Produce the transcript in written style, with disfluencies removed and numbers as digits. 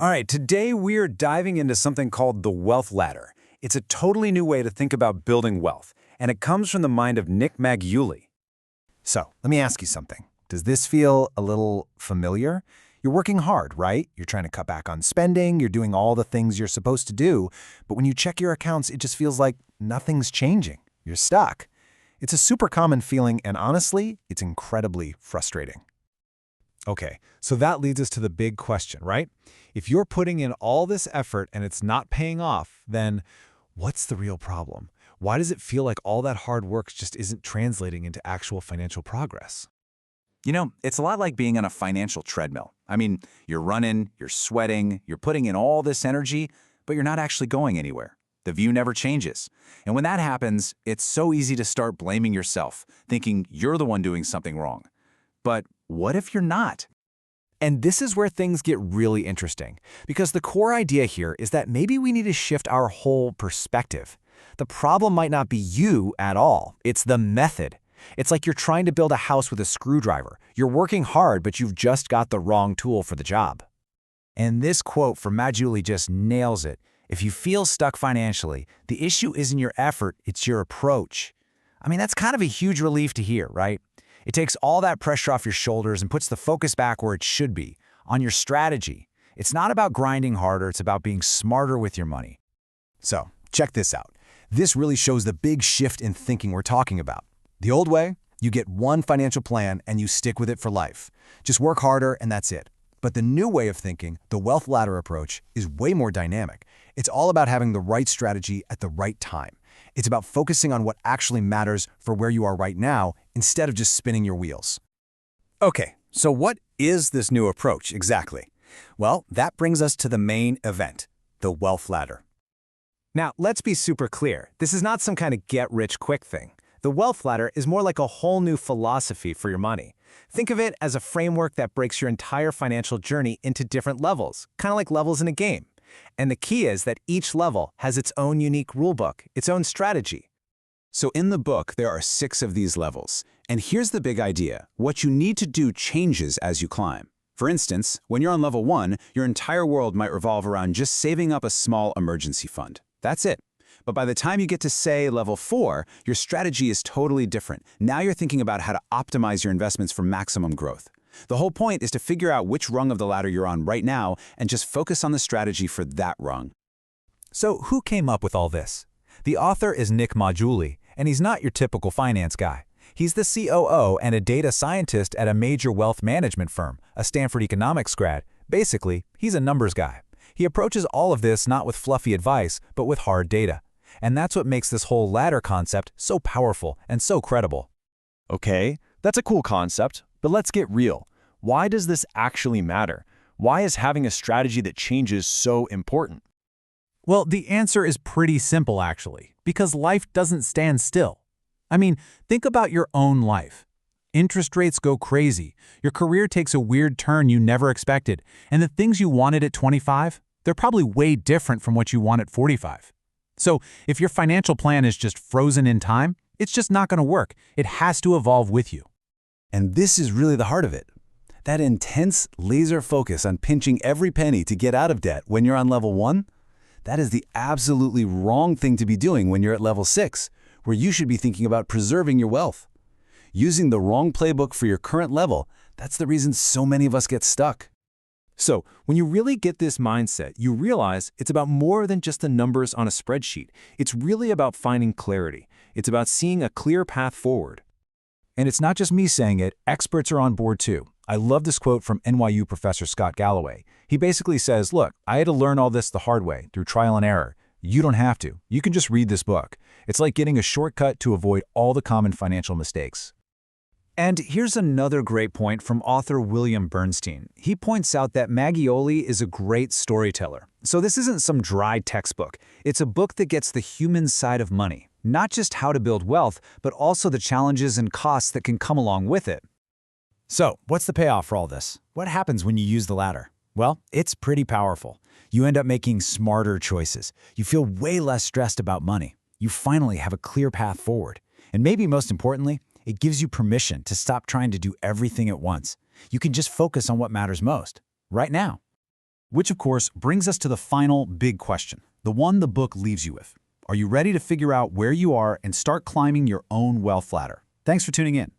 All right, today we're diving into something called the wealth ladder. It's a totally new way to think about building wealth, and it comes from the mind of Nick Maggiulli. So, let me ask you something. Does this feel a little familiar? You're working hard, right? You're trying to cut back on spending, you're doing all the things you're supposed to do, but when you check your accounts, it just feels like nothing's changing. You're stuck. It's a super common feeling, and honestly, it's incredibly frustrating. Okay, so that leads us to the big question, right? If you're putting in all this effort and it's not paying off, then what's the real problem? Why does it feel like all that hard work just isn't translating into actual financial progress? It's a lot like being on a financial treadmill. I mean, you're running, you're sweating, you're putting in all this energy, but you're not actually going anywhere. The view never changes. And when that happens, it's so easy to start blaming yourself, thinking you're the one doing something wrong. But what if you're not? And this is where things get really interesting, because the core idea here is that maybe we need to shift our whole perspective. The problem might not be you at all, it's the method. It's like you're trying to build a house with a screwdriver. You're working hard, but you've just got the wrong tool for the job. And this quote from Maggiulli just nails it. If you feel stuck financially, the issue isn't your effort, it's your approach. I mean, that's kind of a huge relief to hear, right? It takes all that pressure off your shoulders and puts the focus back where it should be, on your strategy. It's not about grinding harder, it's about being smarter with your money. So, check this out. This really shows the big shift in thinking we're talking about. The old way, you get one financial plan and you stick with it for life. Just work harder and that's it. But the new way of thinking, the wealth ladder approach, is way more dynamic. It's all about having the right strategy at the right time. It's about focusing on what actually matters for where you are right now instead of just spinning your wheels. Okay, so what is this new approach exactly? Well, that brings us to the main event, the wealth ladder. Now, let's be super clear. This is not some kind of get-rich-quick thing. The wealth ladder is more like a whole new philosophy for your money. Think of it as a framework that breaks your entire financial journey into different levels, kind of like levels in a game. And the key is that each level has its own unique rulebook, its own strategy. So in the book, there are 6 of these levels. And here's the big idea. What you need to do changes as you climb. For instance, when you're on level 1, your entire world might revolve around just saving up a small emergency fund. That's it. But by the time you get to, say, level 4, your strategy is totally different. Now you're thinking about how to optimize your investments for maximum growth. The whole point is to figure out which rung of the ladder you're on right now and just focus on the strategy for that rung. So who came up with all this? The author is Nick Maggiulli, and he's not your typical finance guy. He's the COO and a data scientist at a major wealth management firm, a Stanford economics grad. Basically, he's a numbers guy. He approaches all of this not with fluffy advice, but with hard data. And that's what makes this whole ladder concept so powerful and so credible. Okay, that's a cool concept, but let's get real. Why does this actually matter? Why is having a strategy that changes so important? Well, the answer is pretty simple, actually, because life doesn't stand still. I mean, think about your own life. Interest rates go crazy, your career takes a weird turn you never expected, and the things you wanted at 25, they're probably way different from what you want at 45. So if your financial plan is just frozen in time, it's just not going to work. It has to evolve with you. And this is really the heart of it. That intense laser focus on pinching every penny to get out of debt when you're on level 1, that is the absolutely wrong thing to be doing when you're at level 6, where you should be thinking about preserving your wealth. Using the wrong playbook for your current level, that's the reason so many of us get stuck. So, when you really get this mindset, you realize it's about more than just the numbers on a spreadsheet. It's really about finding clarity. It's about seeing a clear path forward. And it's not just me saying it, experts are on board too. I love this quote from NYU professor Scott Galloway. He basically says, look, I had to learn all this the hard way, through trial and error. You don't have to. You can just read this book. It's like getting a shortcut to avoid all the common financial mistakes. And here's another great point from author William Bernstein. He points out that Maggiulli is a great storyteller. So this isn't some dry textbook. It's a book that gets the human side of money, not just how to build wealth, but also the challenges and costs that can come along with it. So, what's the payoff for all this? What happens when you use the ladder? Well, it's pretty powerful. You end up making smarter choices. You feel way less stressed about money. You finally have a clear path forward. And maybe most importantly, it gives you permission to stop trying to do everything at once. You can just focus on what matters most, right now. Which, of course, brings us to the final big question, the one the book leaves you with. Are you ready to figure out where you are and start climbing your own wealth ladder? Thanks for tuning in.